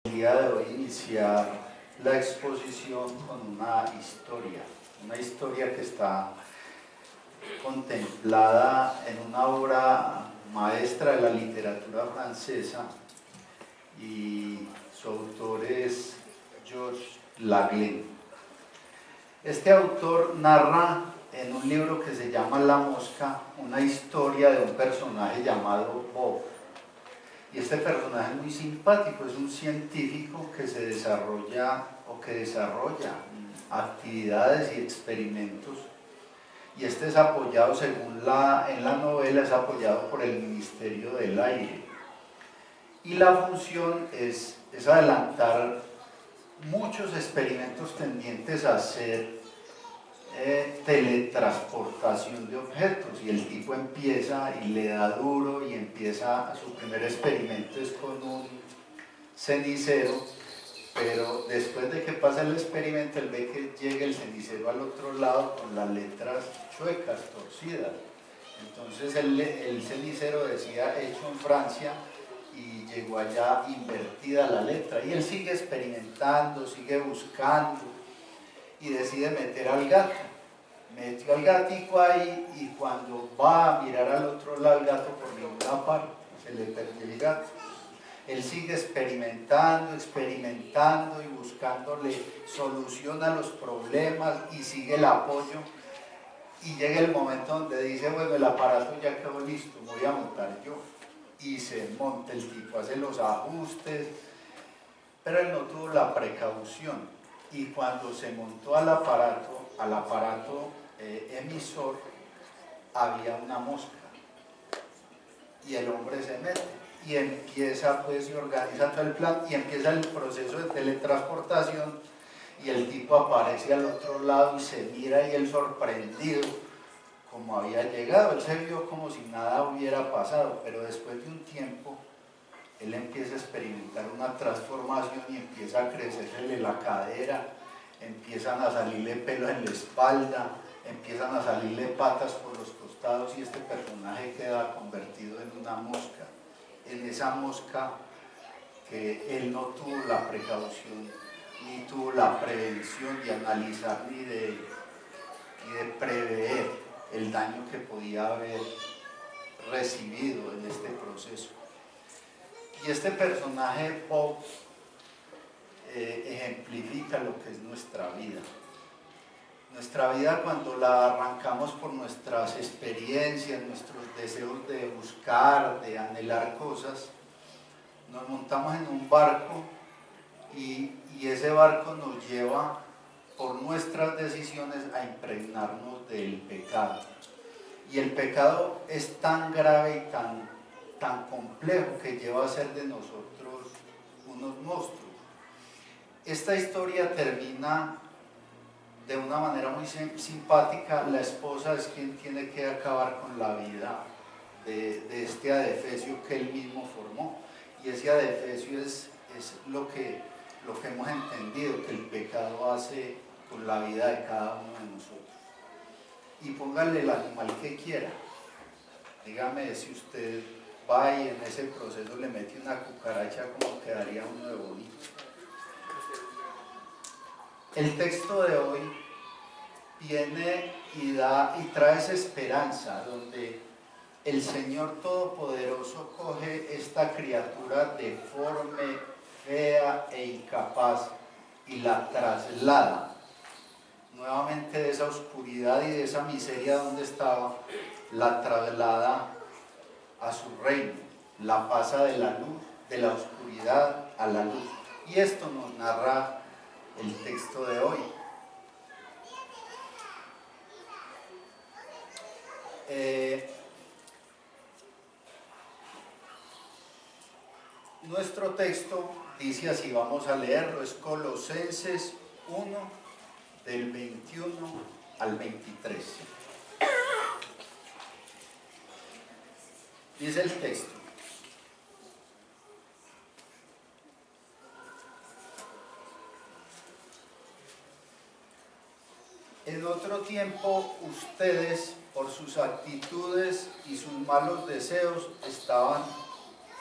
El día de hoy iniciar la exposición con una historia que está contemplada en una obra maestra de la literatura francesa y su autor es Georges Laglen. Este autor narra en un libro que se llama La Mosca una historia de un personaje llamado Bob. Y este personaje es muy simpático, es un científico que desarrolla actividades y experimentos, y este es apoyado, en la novela, es apoyado por el Ministerio del Aire. Y la función es adelantar muchos experimentos tendientes a hacer teletransportación de objetos, y el tipo empieza y le da duro y empieza, su primer experimento es con un cenicero, pero después de que pasa el experimento él ve que llega el cenicero al otro lado con las letras chuecas, torcidas. Entonces el cenicero decía hecho en Francia y llegó allá invertida la letra, y él sigue experimentando, sigue buscando y decide meter al gato. Metió al gatico ahí, y cuando va a mirar al otro lado el gato por ninguna parte, se le perdió el gato. Él sigue experimentando y buscándole solución a los problemas, y sigue el apoyo, y llega el momento donde dice, bueno, el aparato ya quedó listo, voy a montar yo, y se monta el tipo, hace los ajustes, pero él no tuvo la precaución, y cuando se montó al aparato emisor, había una mosca, y el hombre se mete y empieza, pues, y organiza todo el plan y empieza el proceso de teletransportación, y el tipo aparece al otro lado y se mira, y él sorprendido como había llegado, él se vio como si nada hubiera pasado, pero después de un tiempo él empieza a experimentar una transformación y empieza a crecerle la cadera, empiezan a salirle pelos en la espalda, empiezan a salirle patas por los costados, y este personaje queda convertido en una mosca. En esa mosca que él no tuvo la precaución, ni tuvo la prevención de analizar, ni de prever el daño que podía haber recibido en este proceso. Y este personaje, Bob, ejemplifica lo que es nuestra vida. Nuestra vida, cuando la arrancamos por nuestras experiencias, nuestros deseos de buscar, de anhelar cosas, nos montamos en un barco, y ese barco nos lleva por nuestras decisiones a impregnarnos del pecado. Y el pecado es tan grave y tan complejo que lleva a ser de nosotros unos monstruos. Esta historia termina de una manera muy simpática. La esposa es quien tiene que acabar con la vida de este adefesio que él mismo formó, y ese adefesio es lo que hemos entendido que el pecado hace con la vida de cada uno de nosotros. Y póngale el animal que quiera, dígame si usted va y en ese proceso le mete una cucaracha, ¿cómo quedaría uno de bonito? El texto de hoy viene y trae esa esperanza, donde el Señor Todopoderoso coge esta criatura deforme, fea e incapaz, y la traslada nuevamente de esa oscuridad y de esa miseria donde estaba, la traslada a su reino, la pasa de la luz, de la oscuridad a la luz. Y esto nos narra el texto de hoy. Nuestro texto dice así, vamos a leerlo, es Colosenses 1, del 21 al 23. Dice el texto: en otro tiempo ustedes, por sus actitudes y sus malos deseos, estaban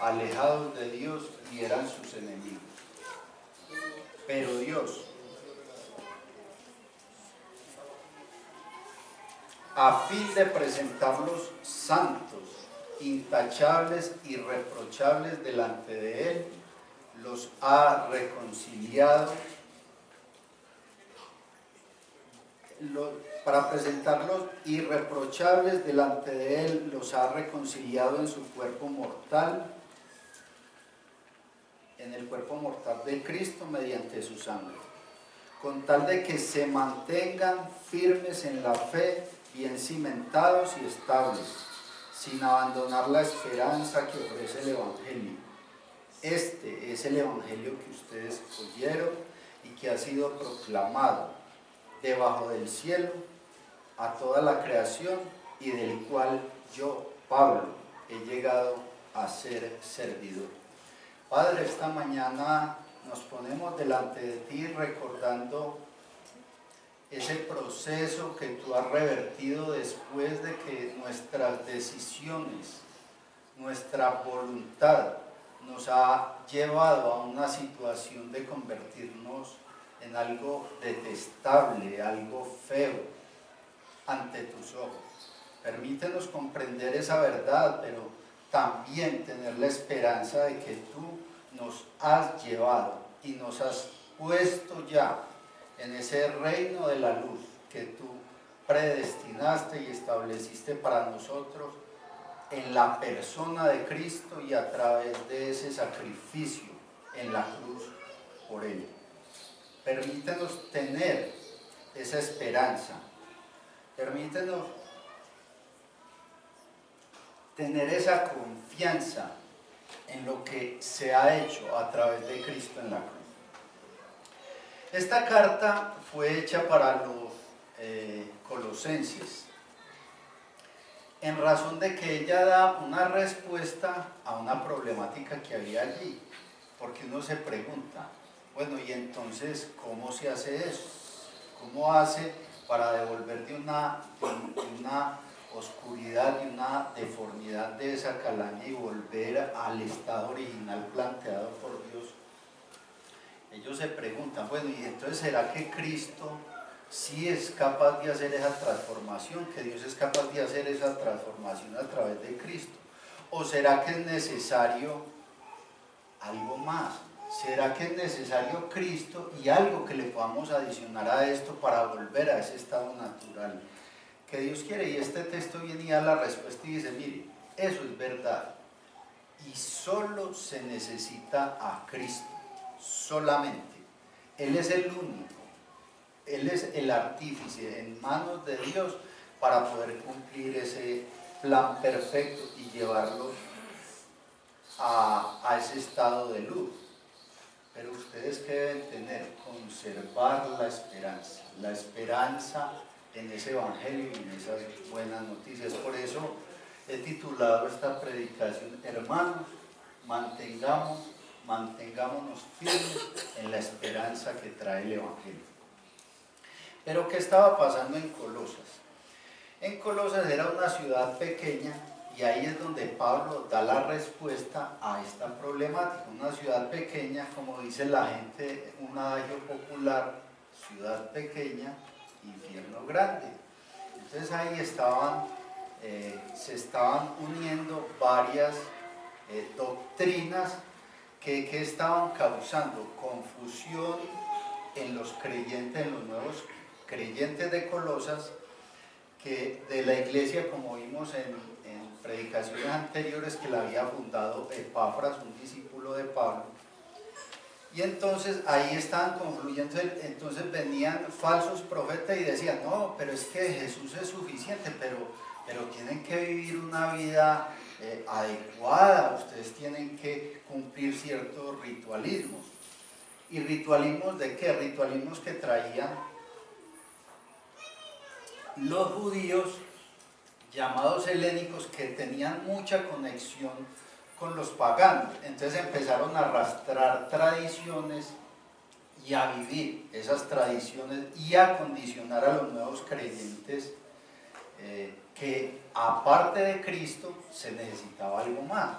alejados de Dios y eran sus enemigos. Pero Dios, a fin de presentarlos santos, intachables, irreprochables delante de Él, los ha reconciliado, para presentarlos irreprochables delante de Él, los ha reconciliado en su cuerpo mortal, en el cuerpo mortal de Cristo mediante su sangre, con tal de que se mantengan firmes en la fe, bien cimentados y estables, sin abandonar la esperanza que ofrece el Evangelio. Este es el Evangelio que ustedes oyeron y que ha sido proclamado debajo del cielo a toda la creación, y del cual yo, Pablo, he llegado a ser servidor. Padre, esta mañana nos ponemos delante de ti recordando ese proceso que tú has revertido después de que nuestras decisiones, nuestra voluntad nos ha llevado a una situación de convertirnos en algo detestable, algo feo ante tus ojos. Permítenos comprender esa verdad, pero también tener la esperanza de que tú nos has llevado y nos has puesto ya en ese reino de la luz que tú predestinaste y estableciste para nosotros en la persona de Cristo y a través de ese sacrificio en la cruz por Él. Permítenos tener esa esperanza, permítenos tener esa confianza en lo que se ha hecho a través de Cristo en la cruz. Esta carta fue hecha para los colosenses, en razón de que ella da una respuesta a una problemática que había allí, porque uno se pregunta, bueno, y entonces, ¿cómo se hace eso? ¿Cómo hace para devolver de una oscuridad, de una deformidad de esa calaña y volver al estado original planteado por Dios? Ellos se preguntan, bueno, y entonces ¿será que Cristo sí es capaz de hacer esa transformación, que Dios es capaz de hacer esa transformación a través de Cristo? ¿O será que es necesario algo más? ¿Será que es necesario Cristo y algo que le podamos adicionar a esto para volver a ese estado natural que Dios quiere? Y este texto viene y da la respuesta y dice, mire, eso es verdad, y solo se necesita a Cristo, solamente. Él es el único, Él es el artífice en manos de Dios para poder cumplir ese plan perfecto y llevarlos a ese estado de luz. Pero ustedes que deben tener, conservar la esperanza en ese Evangelio y en esas buenas noticias. Por eso he titulado esta predicación, hermanos, mantengámonos firmes en la esperanza que trae el Evangelio. Pero ¿qué estaba pasando en Colosas? En Colosas era una ciudad pequeña, y ahí es donde Pablo da la respuesta a esta problemática. Una ciudad pequeña, como dice la gente, un adagio popular, ciudad pequeña, infierno grande. Entonces ahí se estaban uniendo varias doctrinas que estaban causando confusión en los creyentes, en los nuevos creyentes de Colosas, que de la iglesia, como vimos en predicaciones anteriores, que la había fundado Epafras, un discípulo de Pablo. Y entonces ahí estaban confluyendo, entonces venían falsos profetas y decían, no, pero es que Jesús es suficiente, pero tienen que vivir una vida adecuada, ustedes tienen que cumplir ciertos ritualismos. ¿Y ritualismos de qué? Ritualismos que traían los judíos llamados helénicos, que tenían mucha conexión con los paganos. Entonces empezaron a arrastrar tradiciones y a vivir esas tradiciones y a condicionar a los nuevos creyentes que aparte de Cristo se necesitaba algo más.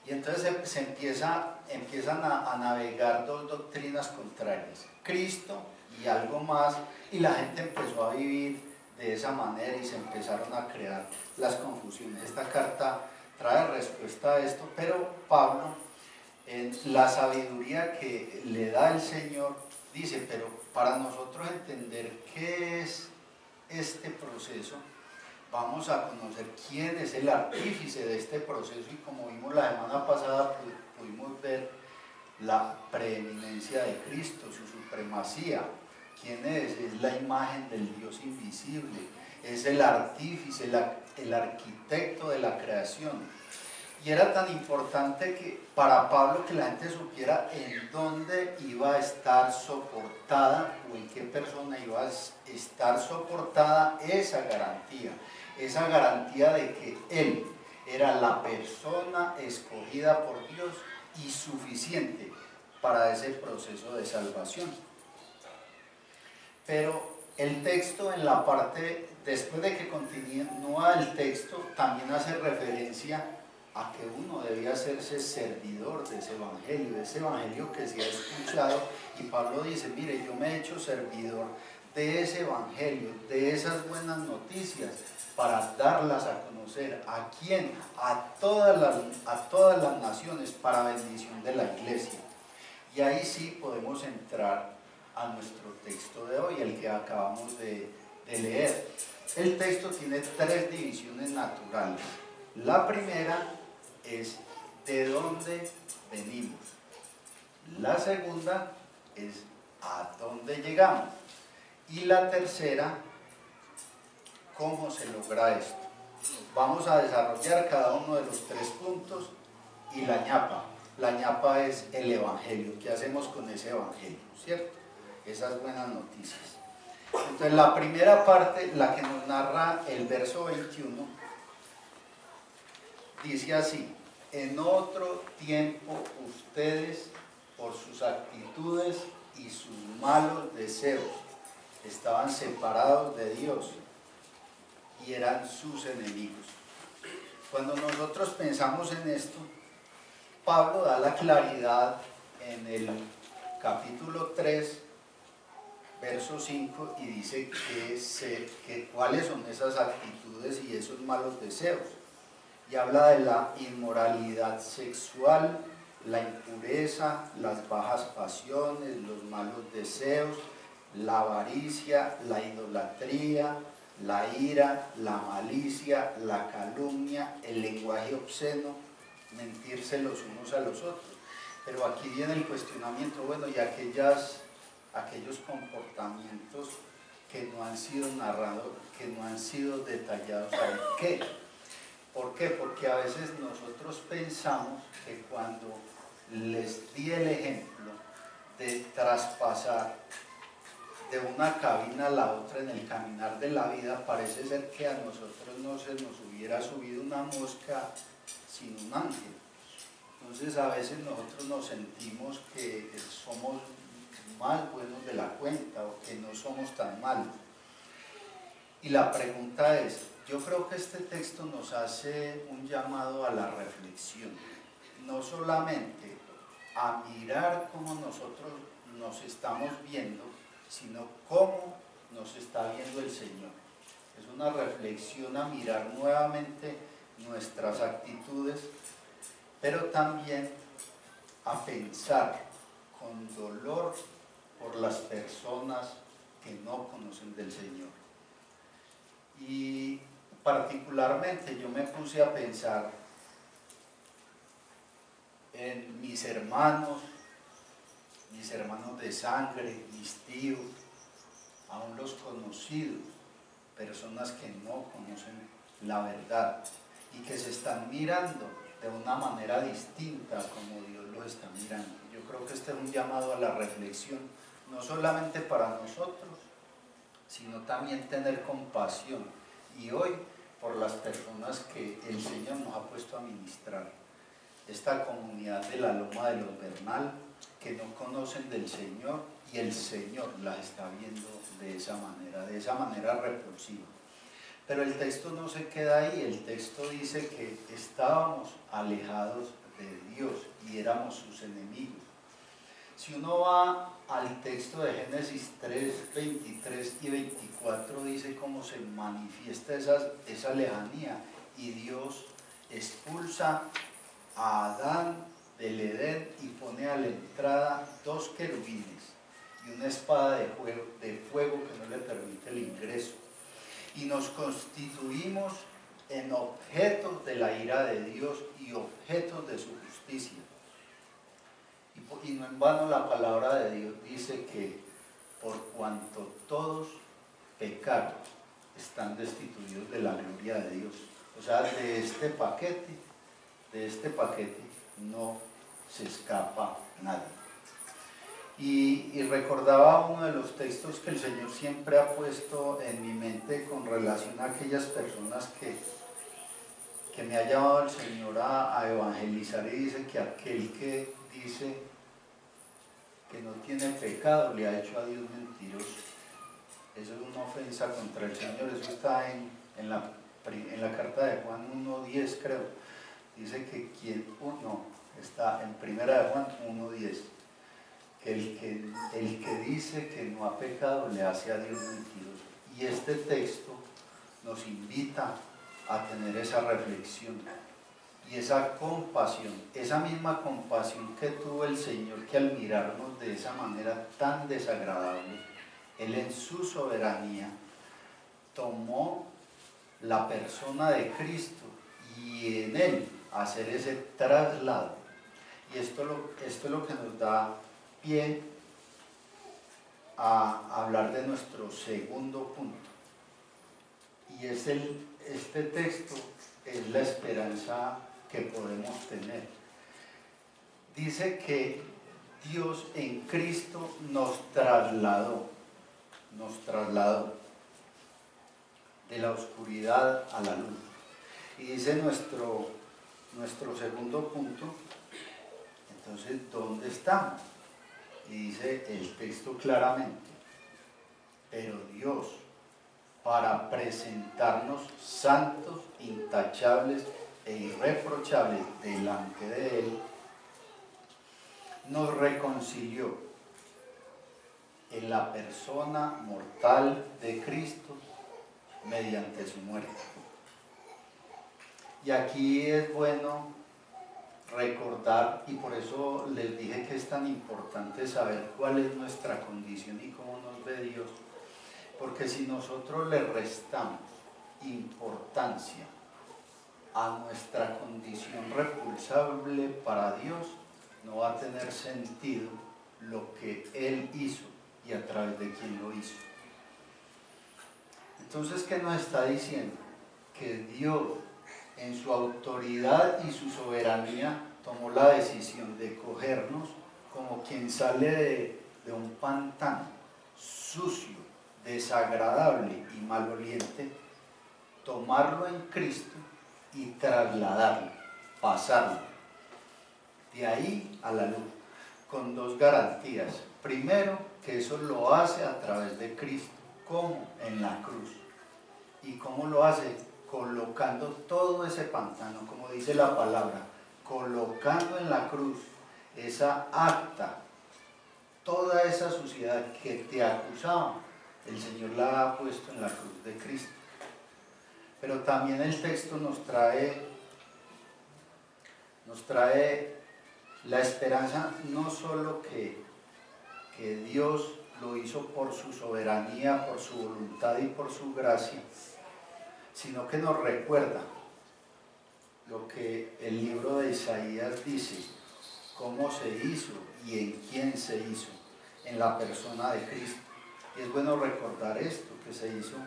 Y entonces empiezan a navegar dos doctrinas contrarias, Cristo y algo más, y la gente empezó a vivir de esa manera y se empezaron a crear las confusiones. Esta carta trae respuesta a esto, pero Pablo, en la sabiduría que le da el Señor, dice, pero para nosotros entender qué es este proceso, vamos a conocer quién es el artífice de este proceso, y como vimos la semana pasada, pudimos ver la preeminencia de Cristo, su supremacía. ¿Quién es? Es la imagen del Dios invisible, es el artífice, el arquitecto de la creación. Y era tan importante que para Pablo que la gente supiera en dónde iba a estar soportada o en qué persona iba a estar soportada esa garantía de que él era la persona escogida por Dios y suficiente para ese proceso de salvación. Pero el texto en la parte, después de que continúa el texto, también hace referencia a que uno debía hacerse servidor de ese evangelio que se ha escuchado, y Pablo dice, mire, yo me he hecho servidor de ese evangelio, de esas buenas noticias, para darlas a conocer. ¿A quién? A todas las naciones, para bendición de la iglesia. Y ahí sí podemos entrar a nuestro texto de hoy, el que acabamos de leer. El texto tiene tres divisiones naturales. La primera es de dónde venimos. La segunda es a dónde llegamos. Y la tercera, cómo se logra esto. Vamos a desarrollar cada uno de los tres puntos. Y la ñapa. La ñapa es el evangelio. ¿Qué hacemos con ese evangelio? ¿Cierto? Esas buenas noticias. Entonces la primera parte, la que nos narra el verso 21, dice así: en otro tiempo ustedes, por sus actitudes y sus malos deseos, estaban separados de Dios y eran sus enemigos. Cuando nosotros pensamos en esto, Pablo da la claridad en el capítulo 3, verso 5, y dice que cuáles son esas actitudes y esos malos deseos. Y habla de la inmoralidad sexual, la impureza, las bajas pasiones, los malos deseos, la avaricia, la idolatría, la ira, la malicia, la calumnia, el lenguaje obsceno, mentirse los unos a los otros. Pero aquí viene el cuestionamiento, bueno, y aquellos comportamientos que no han sido narrados, que no han sido detallados, ¿saben qué? ¿Por qué? Porque a veces nosotros pensamos que cuando les di el ejemplo de traspasar de una cabina a la otra en el caminar de la vida, parece ser que a nosotros no se nos hubiera subido una mosca sin un ángel. Entonces a veces nosotros nos sentimos que somos más buenos de la cuenta o que no somos tan malos. Y la pregunta es, yo creo que este texto nos hace un llamado a la reflexión, no solamente a mirar cómo nosotros nos estamos viendo, sino cómo nos está viendo el Señor. Es una reflexión a mirar nuevamente nuestras actitudes, pero también a pensar con dolor por las personas que no conocen del Señor. Y particularmente yo me puse a pensar en mis hermanos de sangre, mis tíos, aún los conocidos, personas que no conocen la verdad y que se están mirando de una manera distinta como Dios los está mirando. Yo creo que este es un llamado a la reflexión, no solamente para nosotros, sino también tener compasión, y hoy por las personas que el Señor nos ha puesto a ministrar. Esta comunidad de la Loma de los Bernal, que no conocen del Señor, y el Señor las está viendo de esa manera repulsiva. Pero el texto no se queda ahí, el texto dice que estábamos alejados de Dios y éramos sus enemigos. Si uno va al texto de Génesis 3, 23 y 24, dice cómo se manifiesta esa lejanía, y Dios expulsa a Adán del Edén y pone a la entrada 2 querubines y una espada de fuego que no le permite el ingreso. Y nos constituimos en objetos de la ira de Dios y objetos de su justicia. Y no en vano la palabra de Dios dice que por cuanto todos pecaron, están destituidos de la gloria de Dios. O sea, de este paquete no se escapa nadie. Y recordaba uno de los textos que el Señor siempre ha puesto en mi mente con relación a aquellas personas que me ha llevado el Señor a evangelizar, y dice que aquel que dice que no tiene pecado le ha hecho a Dios mentiroso. Eso es una ofensa contra el Señor. Eso está en la carta de Juan 1:10, creo. Dice que está en primera de Juan 1:10, que el que dice que no ha pecado le hace a Dios mentiroso. Y este texto nos invita a tener esa reflexión y esa compasión, esa misma compasión que tuvo el Señor, que al mirarnos de esa manera tan desagradable, Él en su soberanía tomó la persona de Cristo y en Él hacer ese traslado. Y esto es lo que nos da pie a hablar de nuestro segundo punto. Y este texto es la esperanza que podemos tener. Dice que Dios en Cristo nos trasladó de la oscuridad a la luz. Y dice nuestro segundo punto, entonces, ¿dónde estamos? Y dice el texto claramente: pero Dios, para presentarnos santos, intachables e irreprochables delante de Él, nos reconcilió en la persona mortal de Cristo mediante su muerte. Y aquí es bueno recordar, y por eso les dije que es tan importante saber cuál es nuestra condición y cómo nos ve Dios, porque si nosotros le restamos importancia a nuestra condición repulsable para Dios, no va a tener sentido lo que Él hizo y a través de quién lo hizo. Entonces, ¿qué nos está diciendo? Que Dios, en su autoridad y su soberanía, tomó la decisión de cogernos como quien sale de un pantano sucio, desagradable y maloliente, tomarlo en Cristo y trasladarlo, pasarlo de ahí a la luz, con 2 garantías. Primero, que eso lo hace a través de Cristo, como en la cruz. ¿Y cómo lo hace? Colocando todo ese pantano, como dice la palabra, colocando en la cruz esa acta, toda esa suciedad que te acusaba, el Señor la ha puesto en la cruz de Cristo. Pero también el texto nos trae la esperanza, no solo que Dios lo hizo por su soberanía, por su voluntad y por su gracia, sino que nos recuerda lo que el libro de Isaías dice, cómo se hizo y en quién se hizo, en la persona de Cristo. Y es bueno recordar esto, que se hizo,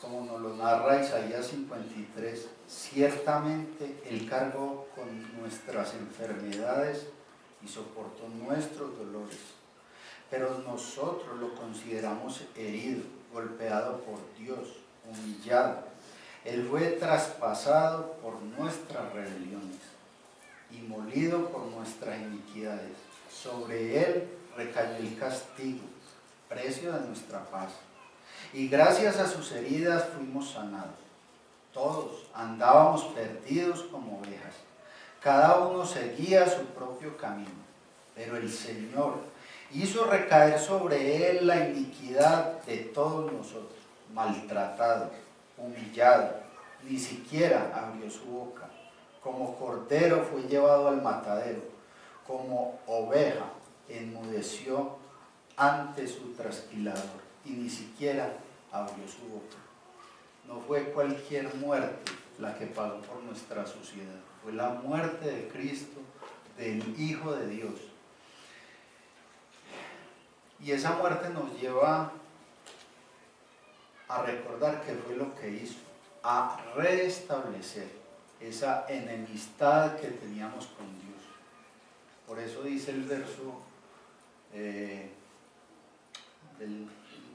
como nos lo narra Isaías 53, ciertamente Él cargó con nuestras enfermedades y soportó nuestros dolores, pero nosotros lo consideramos herido, golpeado por Dios, humillado. Él fue traspasado por nuestras rebeliones y molido por nuestras iniquidades. Sobre Él recayó el castigo, precio de nuestra paz. Y gracias a sus heridas fuimos sanados. Todos andábamos perdidos como ovejas. Cada uno seguía su propio camino, pero el Señor hizo recaer sobre él la iniquidad de todos nosotros, maltratado, humillado, ni siquiera abrió su boca. Como cordero fue llevado al matadero, como oveja enmudeció ante su trasquilador, y ni siquiera abrió su boca. No fue cualquier muerte la que pagó por nuestra suciedad, fue la muerte de Cristo, del Hijo de Dios. Y esa muerte nos lleva a recordar qué fue lo que hizo, a restablecer esa enemistad que teníamos con Dios. Por eso dice el verso,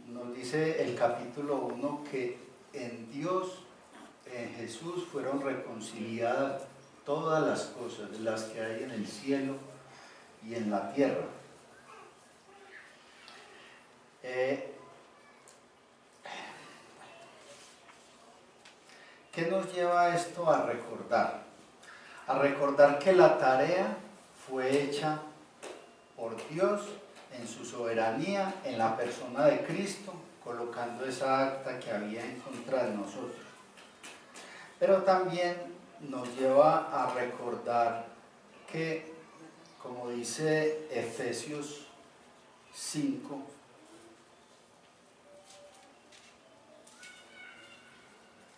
nos dice el capítulo 1 que en Dios, en Jesús, fueron reconciliadas todas las cosas, las que hay en el cielo y en la tierra. ¿Qué nos lleva esto a recordar? A recordar que la tarea fue hecha por Dios en su soberanía, en la persona de Cristo, colocando esa acta que había en contra de nosotros. Pero también nos lleva a recordar que, como dice Efesios 5,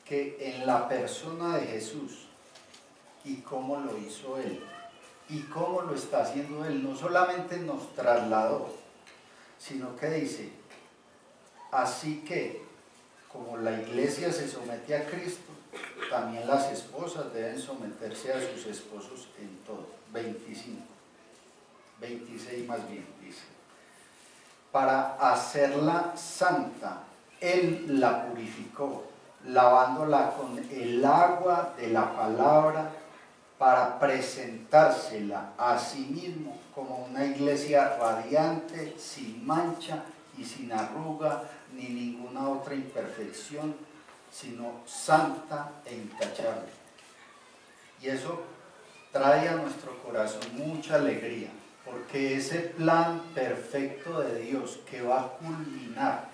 que en la persona de Jesús y cómo lo hizo Él y cómo lo está haciendo Él, no solamente nos trasladó, sino que dice, así que como la iglesia se somete a Cristo, también las esposas deben someterse a sus esposos en todo. 26 más bien, dice. Para hacerla santa, Él la purificó, lavándola con el agua de la palabra, para presentársela a sí mismo como una iglesia radiante, sin mancha y sin arruga, ni ninguna otra imperfección, sino santa e intachable. Y eso trae a nuestro corazón mucha alegría, porque ese plan perfecto de Dios que va a culminar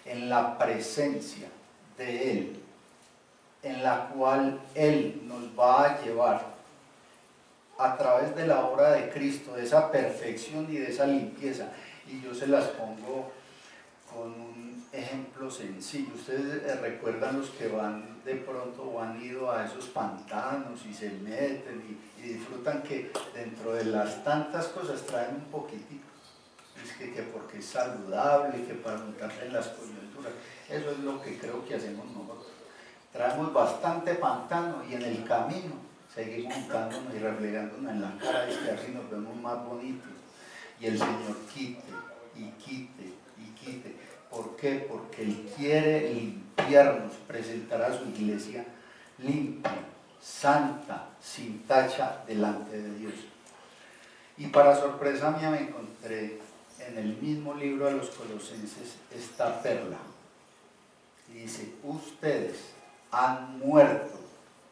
en la presencia de Él, en la cual Él nos va a llevar a través de la obra de Cristo, de esa perfección y de esa limpieza. Y yo se las pongo con un ejemplo sencillo. Ustedes recuerdan los que van de pronto o han ido a esos pantanos y se meten y disfrutan, que dentro de las tantas cosas traen un poquitito. Es que porque es saludable, que para montarse en las coyunturas. Eso es lo que creo que hacemos nosotros. Traemos bastante pantano y en el camino seguimos untándonos y reflejándonos en la cara, y que así nos vemos más bonitos. Y el Señor quite y quite y quite. ¿Por qué? Porque Él quiere limpiarnos, presentar a su iglesia limpia, santa, sin tacha delante de Dios. Y para sorpresa mía me encontré en el mismo libro de los Colosenses esta perla. Y dice, ustedes han muerto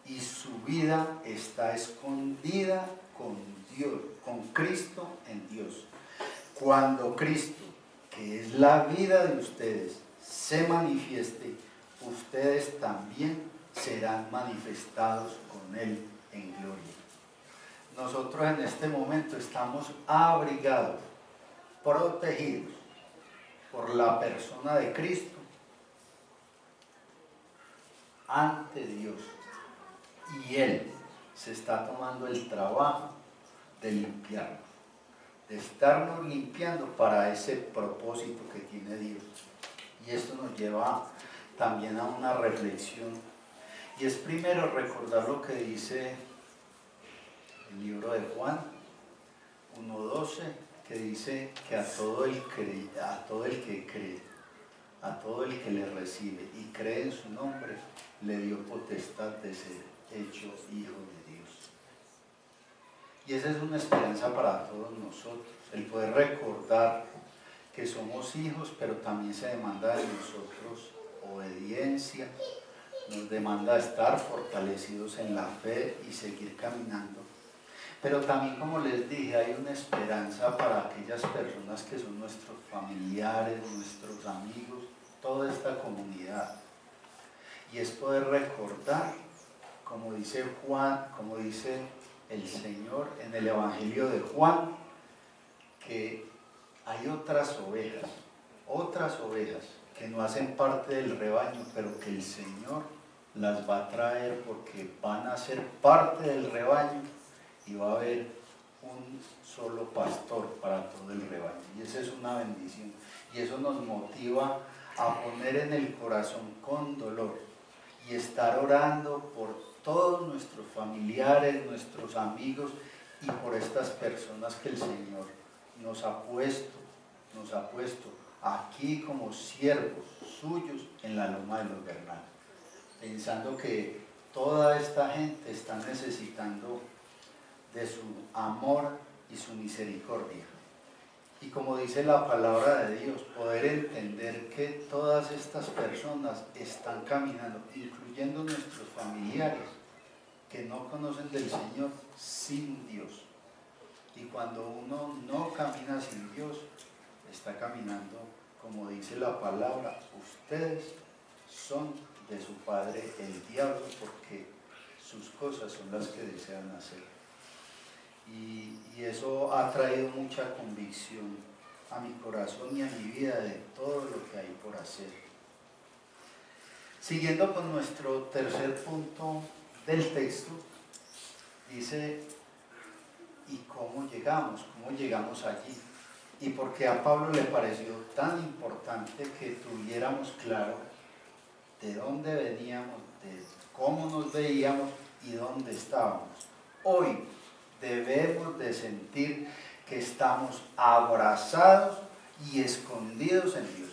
y su vida está escondida con Dios, con Cristo en Dios. Cuando Cristo, que es la vida de ustedes, se manifieste, ustedes también serán manifestados con Él en gloria. Nosotros en este momento estamos abrigados, protegidos por la persona de Cristo ante Dios. Y Él se está tomando el trabajo de limpiarnos, de estarnos limpiando para ese propósito que tiene Dios. Y esto nos lleva también a una reflexión, y es primero recordar lo que dice el libro de Juan 1:12, que dice que a todo el que cree, a todo el que le recibe y cree en su nombre, le dio potestad de ser hecho hijo de Dios. Y esa es una esperanza para todos nosotros, el poder recordar que somos hijos, pero también se demanda de nosotros obediencia, nos demanda estar fortalecidos en la fe y seguir caminando. Pero también, como les dije, hay una esperanza para aquellas personas que son nuestros familiares, nuestros amigos, toda esta comunidad. Y es poder recordar, como dice Juan, como dice el Señor en el Evangelio de Juan, que hay otras ovejas que no hacen parte del rebaño, pero que el Señor las va a traer porque van a ser parte del rebaño y va a haber un solo pastor para todo el rebaño. Y esa es una bendición. Y eso nos motiva a poner en el corazón con dolor y estar orando por todos nuestros familiares, nuestros amigos y por estas personas que el Señor nos ha puesto aquí como siervos suyos en la loma de los Bernales, pensando que toda esta gente está necesitando de su amor y su misericordia. Y como dice la palabra de Dios, poder entender que todas estas personas están caminando, incluyendo nuestros familiares, que no conocen del Señor, sin Dios. Y cuando uno no camina sin Dios, está caminando, como dice la palabra, ustedes son de su padre el diablo, porque sus cosas son las que desean hacer. Y eso ha traído mucha convicción a mi corazón y a mi vida de todo lo que hay por hacer. Siguiendo con nuestro tercer punto del texto, dice, ¿y cómo llegamos allí? Y porque a Pablo le pareció tan importante que tuviéramos claro de dónde veníamos, de cómo nos veíamos y dónde estábamos. Hoy debemos de sentir que estamos abrazados y escondidos en Dios.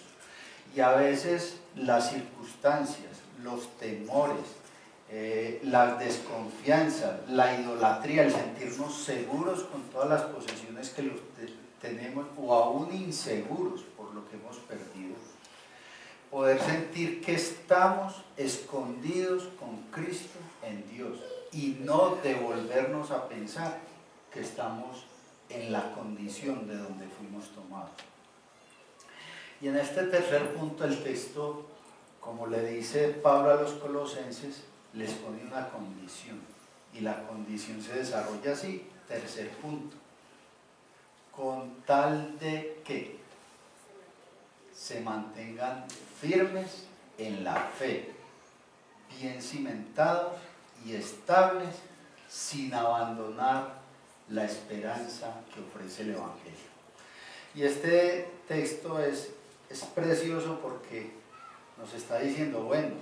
Y a veces las circunstancias, los temores, la desconfianza, la idolatría, el sentirnos seguros con todas las posesiones que tenemos o aún inseguros por lo que hemos perdido, poder sentir que estamos escondidos con Cristo en Dios y no devolvernos a pensar que estamos en la condición de donde fuimos tomados. Y en este tercer punto el texto, como le dice Pablo a los colosenses, les pone una condición y la condición se desarrolla así. Tercer punto, con tal de que se mantengan firmes en la fe, bien cimentados y estables, sin abandonar la esperanza que ofrece el Evangelio. Y este texto es precioso porque nos está diciendo, bueno,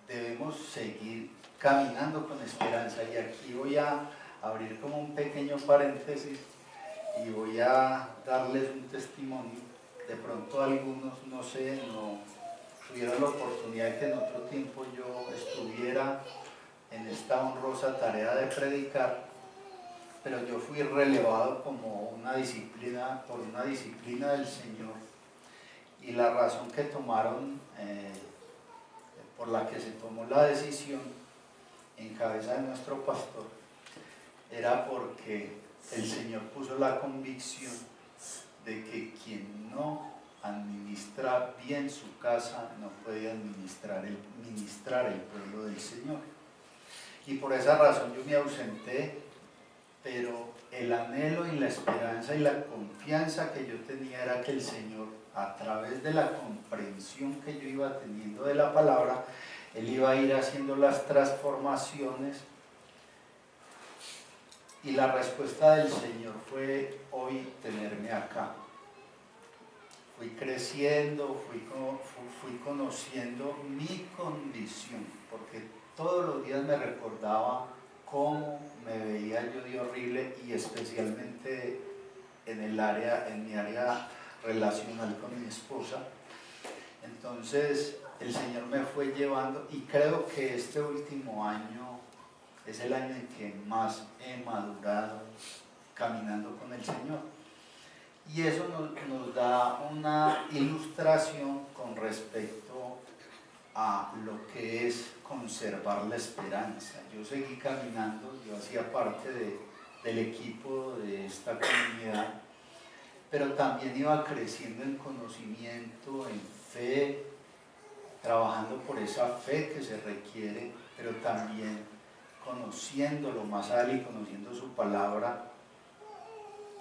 debemos seguir caminando con esperanza. Y aquí voy a abrir como un pequeño paréntesis y voy a darles un testimonio. De pronto algunos, no sé, no tuvieron la oportunidad de que en otro tiempo yo estuviera en esta honrosa tarea de predicar, pero yo fui relevado como una disciplina, por una disciplina del Señor, y la razón que tomaron, por la que se tomó la decisión en cabeza de nuestro pastor, era porque el Señor puso la convicción de que quien no administra bien su casa no puede administrar ministrar el pueblo del Señor. Y por esa razón yo me ausenté, pero el anhelo y la esperanza y la confianza que yo tenía era que el Señor, a través de la comprensión que yo iba teniendo de la palabra, Él iba a ir haciendo las transformaciones. Y la respuesta del Señor fue hoy tenerme acá. Fui creciendo, fui conociendo mi condición, porque todos los días me recordaba cómo me veía yo de horrible, y especialmente en mi área relacional con mi esposa. Entonces el Señor me fue llevando, y creo que este último año es el año en que más he madurado caminando con el Señor. Y eso nos da una ilustración con respecto a lo que es conservar la esperanza. Yo seguí caminando, yo hacía parte del equipo de esta comunidad, pero también iba creciendo en conocimiento, en fe, trabajando por esa fe que se requiere, pero también conociéndolo más a Él y conociendo su palabra.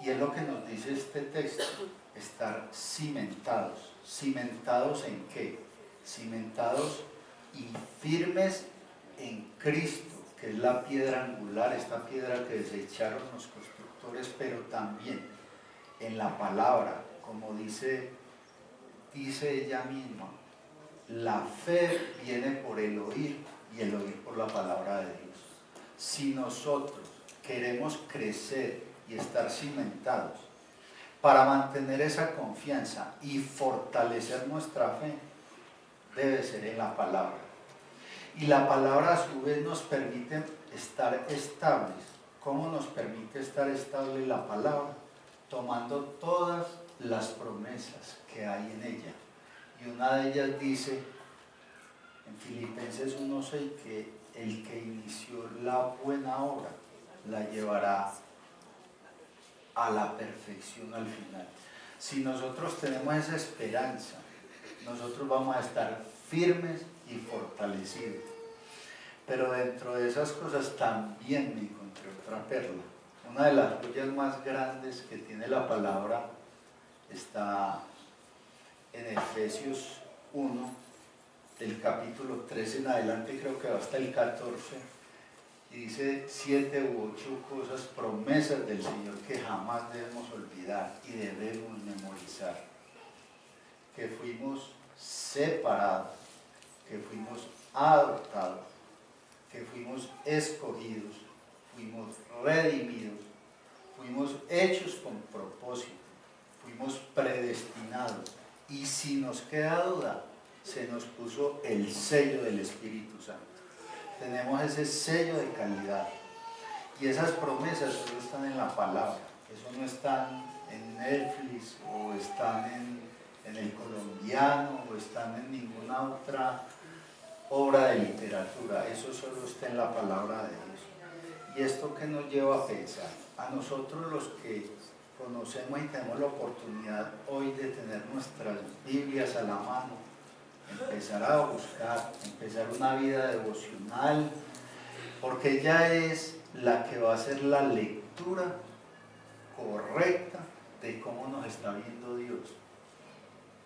Y es lo que nos dice este texto, estar cimentados. ¿Cimentados en qué? Cimentados y firmes en Cristo, que es la piedra angular, esta piedra que desecharon los constructores, pero también en la palabra, como dice ella misma, la fe viene por el oír y el oír por la palabra de Dios. Si nosotros queremos crecer y estar cimentados para mantener esa confianza y fortalecer nuestra fe, debe ser en la palabra. Y la palabra a su vez nos permite estar estables. ¿Cómo nos permite estar estable la palabra? Tomando todas las promesas que hay en ella. Y una de ellas dice en Filipenses 1:6 que el que inició la buena obra la llevará a la perfección al final. Si nosotros tenemos esa esperanza, nosotros vamos a estar firmes y fortalecidos. Pero dentro de esas cosas también me encontré otra perla. Una de las joyas más grandes que tiene la palabra está en Efesios 1, del capítulo 13 en adelante, creo que va hasta el 14, y dice 7 u 8 cosas, promesas del Señor que jamás debemos olvidar y debemos memorizar. Que fuimos separados, que fuimos adoptados, que fuimos escogidos, fuimos redimidos, fuimos hechos con propósito, fuimos predestinados, y si nos queda duda, se nos puso el sello del Espíritu Santo. Tenemos ese sello de calidad, y esas promesas solo están en la palabra. Eso no están en Netflix, o están en el Colombiano, o están en ninguna otra obra de literatura. Eso solo está en la palabra de Dios. ¿Y esto qué nos lleva a pensar? A nosotros, los que conocemos y tenemos la oportunidad hoy de tener nuestras Biblias a la mano, empezar a buscar, empezar una vida devocional, porque ella es la que va a hacer la lectura correcta de cómo nos está viendo Dios.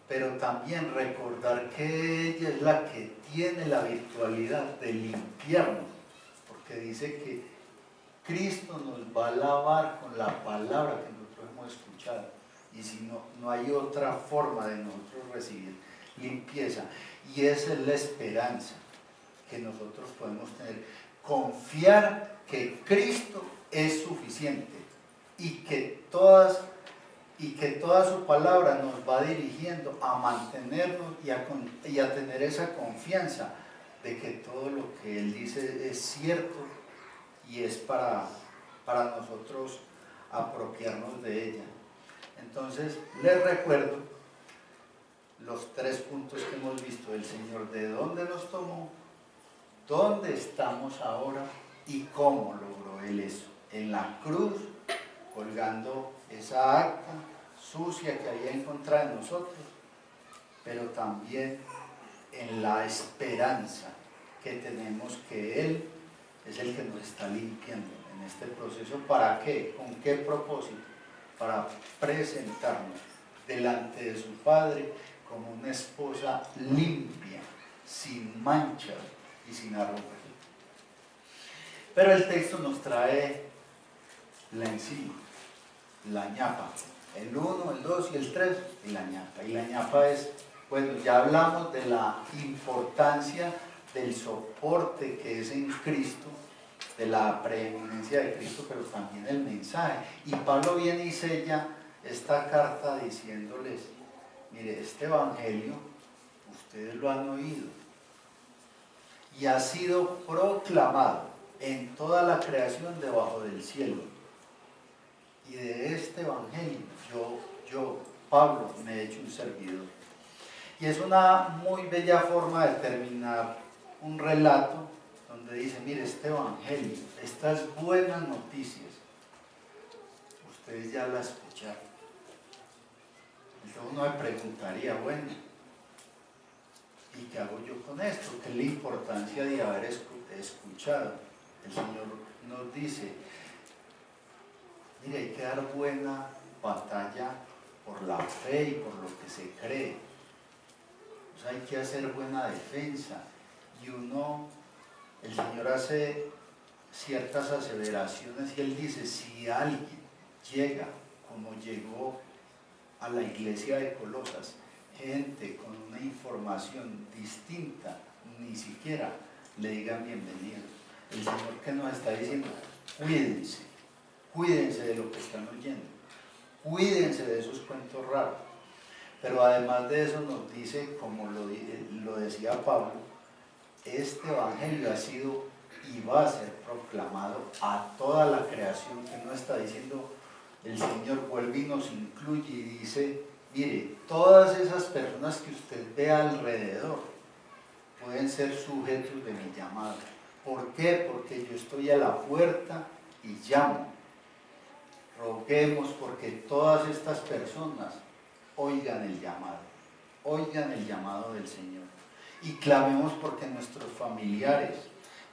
Pero también recordar que ella es la que tiene la virtualidad de limpiarnos, porque dice que Cristo nos va a lavar con la palabra que nosotros hemos escuchado, y si no, no hay otra forma de nosotros recibir limpieza. Y esa es la esperanza que nosotros podemos tener, confiar que Cristo es suficiente y que toda su palabra nos va dirigiendo a mantenernos y a tener esa confianza de que todo lo que Él dice es cierto y es para nosotros apropiarnos de ella. Entonces, les recuerdo los 3 puntos que hemos visto del Señor: de dónde nos tomó, dónde estamos ahora y cómo logró Él eso. En la cruz, colgando esa acta sucia que había encontrado en nosotros, pero también en la esperanza que tenemos que Él es el que nos está limpiando en este proceso. ¿Para qué? ¿Con qué propósito? Para presentarnos delante de su Padre como una esposa limpia, sin manchas y sin arrugas. Pero el texto nos trae la encima, la ñapa, el 1, el 2 y el 3, y la ñapa. Y la ñapa es, bueno, ya hablamos de la importancia del soporte que es en Cristo, de la preeminencia de Cristo, pero también el mensaje. Y Pablo viene y sella esta carta diciéndoles: mire, este evangelio ustedes lo han oído y ha sido proclamado en toda la creación debajo del cielo, y de este evangelio yo Pablo, me he hecho un servidor. Y es una muy bella forma de terminar un relato donde dice, mire, este evangelio, estas buenas noticias, ustedes ya las escucharon. Entonces uno me preguntaría, bueno, ¿y qué hago yo con esto? ¿Qué es la importancia de haber escuchado? El Señor nos dice, mire, hay que dar buena batalla por la fe y por lo que se cree. O sea, hay que hacer buena defensa. Y el Señor hace ciertas aseveraciones y Él dice, si alguien llega como llegó a la iglesia de Colosas, gente con una información distinta, ni siquiera le digan bienvenido. El Señor que nos está diciendo, cuídense de lo que están oyendo, cuídense de esos cuentos raros. Pero además de eso nos dice, como lo decía Pablo, este evangelio ha sido y va a ser proclamado a toda la creación, que no está diciendo el Señor, vuelve y nos incluye y dice, mire, todas esas personas que usted ve alrededor pueden ser sujetos de mi llamado. ¿Por qué? Porque yo estoy a la puerta y llamo. Roguemos porque todas estas personas oigan el llamado del Señor. Y clamemos porque nuestros familiares,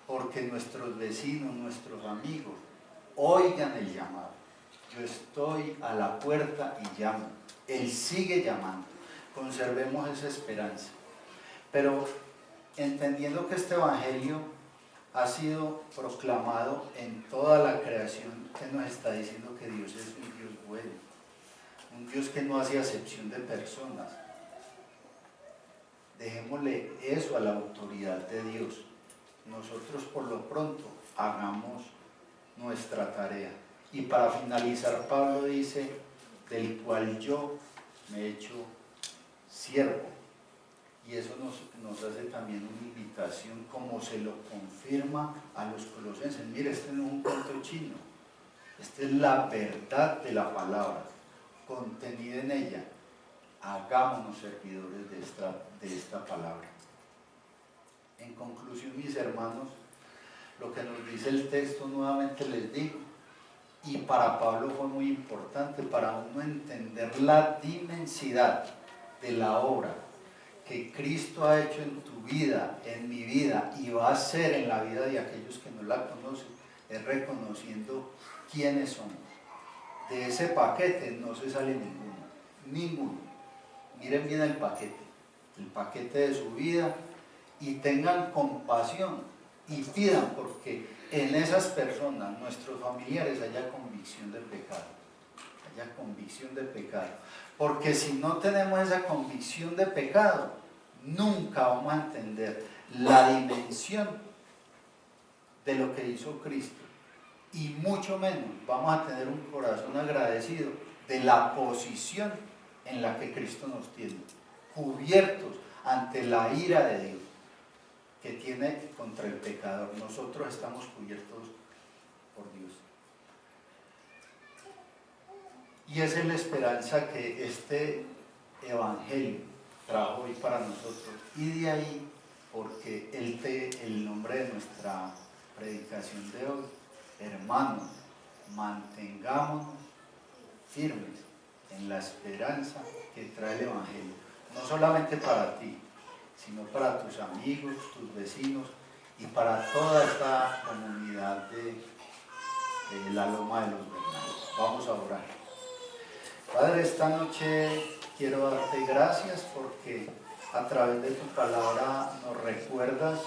porque nuestros vecinos, nuestros amigos, oigan el llamado. Yo estoy a la puerta y llamo. Él sigue llamando. Conservemos esa esperanza. Pero entendiendo que este evangelio ha sido proclamado en toda la creación, que nos está diciendo que Dios es un Dios bueno, un Dios que no hace acepción de personas. Dejémosle eso a la autoridad de Dios. Nosotros por lo pronto hagamos nuestra tarea. Y para finalizar, Pablo dice, del cual yo me he hecho siervo. Y eso nos hace también una invitación, como se lo confirma a los colosenses. Mire, este no es un cuento chino, esta es la verdad de la palabra, contenida en ella. Hagámonos servidores de esta palabra. En conclusión, mis hermanos, lo que nos dice el texto, nuevamente les digo, y para Pablo fue muy importante, para uno entender la inmensidad de la obra que Cristo ha hecho en tu vida, en mi vida, y va a hacer en la vida de aquellos que no la conocen, es reconociendo quiénes somos. De ese paquete no se sale ninguno. Miren bien el paquete de su vida, y tengan compasión y pidan porque en esas personas, nuestros familiares, haya convicción del pecado. Porque si no tenemos esa convicción de pecado, nunca vamos a entender la dimensión de lo que hizo Cristo, y mucho menos vamos a tener un corazón agradecido de la posición en la que Cristo nos tiene, cubiertos ante la ira de Dios que tiene contra el pecador. Nosotros estamos cubiertos por Dios. Y esa es la esperanza que este evangelio trajo hoy para nosotros. Y de ahí, porque el nombre de nuestra predicación de hoy, hermanos, mantengámonos firmes en la esperanza que trae el evangelio, no solamente para ti, sino para tus amigos, tus vecinos y para toda esta comunidad de la Loma de los Bernales. Vamos a orar. Padre, esta noche quiero darte gracias porque a través de tu palabra nos recuerdas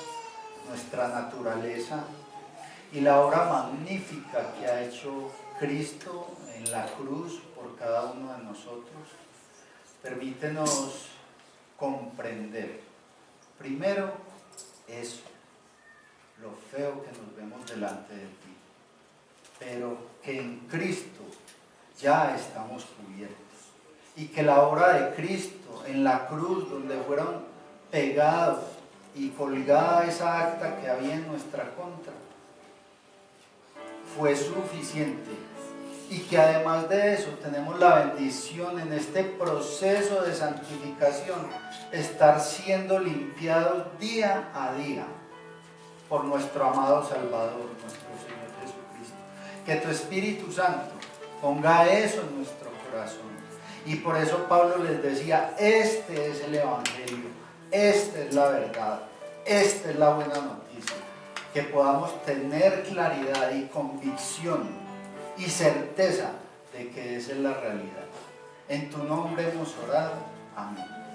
nuestra naturaleza y la obra magnífica que ha hecho Cristo en la cruz por cada uno de nosotros. Permítenos comprender primero eso, lo feo que nos vemos delante de ti, pero que en Cristo ya estamos cubiertos, y que la obra de Cristo en la cruz, donde fueron pegados y colgada esa acta que había en nuestra contra, fue suficiente y que además de eso tenemos la bendición en este proceso de santificación, estar siendo limpiados día a día por nuestro amado Salvador, nuestro Señor Jesucristo. Que tu Espíritu Santo ponga eso en nuestro corazón. Y por eso Pablo les decía, este es el Evangelio, esta es la verdad, esta es la buena noticia. Que podamos tener claridad y convicción y certeza de que esa es la realidad. En tu nombre hemos orado. Amén.